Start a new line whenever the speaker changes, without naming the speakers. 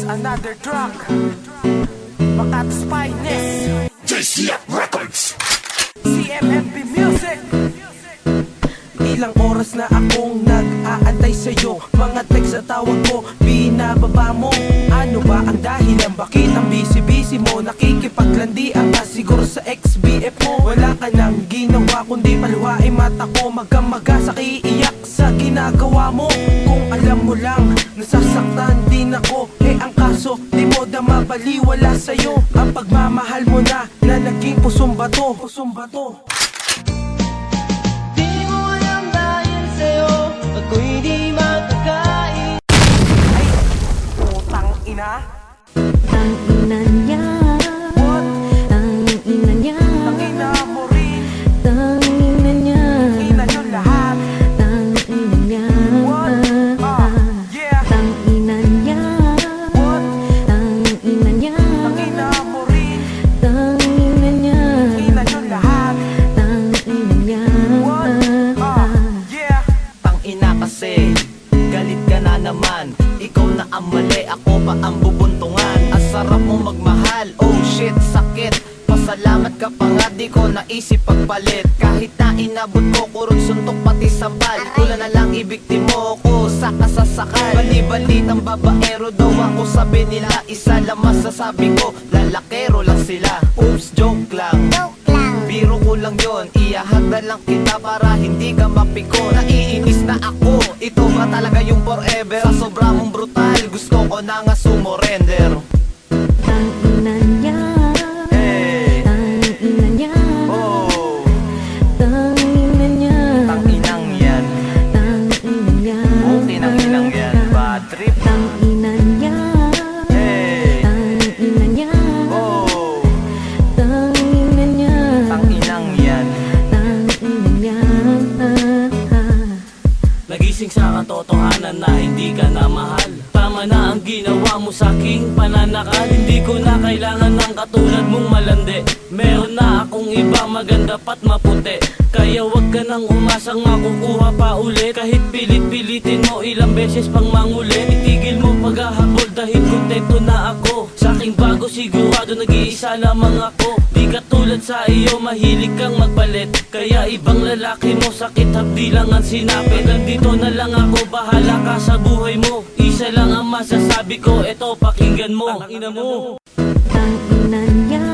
another track. Makata's Finest,
JCF Records,
CMMB Music. Ilang oras na akong nag-aantay sa'yo. Mga text sa tawag ko, binababa mo. Ano ba ang dahilan? Bakit ang busy-busy mo? Nakikipaglandian ka siguro sa XBF mo. Wala ka nang ginawa kundi paluhain mata ko. Magamaga sa kiiyak sa ginagawa mo. Kung alam mo lang, nasasaktan din ako. Eh ang kaso, di mo dama baliwala sa'yo. Ang pagmamahal mo na naging pusong bato. Pusong bato.
Ako'y di makakain.
Ay, putang ina.
Ang ina niya.
What?
Ang ina niya.
Ang ina mo rin.
Ang ina niya.
Ina nyo lahat.
Ang ina niya.
What? Yeah.
Ang ina niya.
What?
Ang ina niya.
Ang ina mo rin.
Ang ina niya.
Ina nyo lahat.
Ang ina niya.
What? Yeah.
Ina kasi, galit ka na naman. Ikaw na ang mali, ako pa ang bubuntungan. Ang sarap mo magmahal, oh shit, sakit. Pasalamat ka pa nga, di ko naisip pagpalit. Kahit na inabot ko, kurot suntok pati sampal. Tula na lang ibiktimo ko sa kasasakal. Bali-balitang babaero daw ako, sabi nila. Isa lang masasabi ko, lalakero lang sila. Oops, joke lang. Biro ko lang yon, iahag na lang kita para hindi ka mapiko. Naiinis na ako, ito ba talaga yung forever? Sa sobra mong brutal, gusto ko na nga sumurrender.
Ang ina niya.
Hey,
Ang ina niya.
oh,
Ang ina niya.
ang inang yan.
Ang ina niya.
Okay nang inang yan, bad trip.
Ang ina niya.
Hey,
Ang ina niya.
oh,
Ang ina niya.
ang inang yan.
Ang ina niya.
Nagising sa katotohanan na hindi ka na mahal. Tama na ang ginawa mo sa aking pananakal. Hindi ko na kailangan ng katulad mong malandi. Meron na akong iba maganda pat maputi. Kaya wag ka nang umasang makukuha pa ulit. Kahit pilit-pilitin mo ilang beses pang mangulit. Itigil mo paghahabol dahil kontento na ako. Sa aking bago sigurado nag-iisa lamang ako. Di katulad sa iyo mahilig kang magpalit. Kaya ibang lalaki mo sakit hapdi lang ang sinapit. Nandito na lang ako, bahala ka sa buhay mo. Isa lang ang masasabi ko, eto pakinggan mo. Ang ina mo.
Ang ina niya.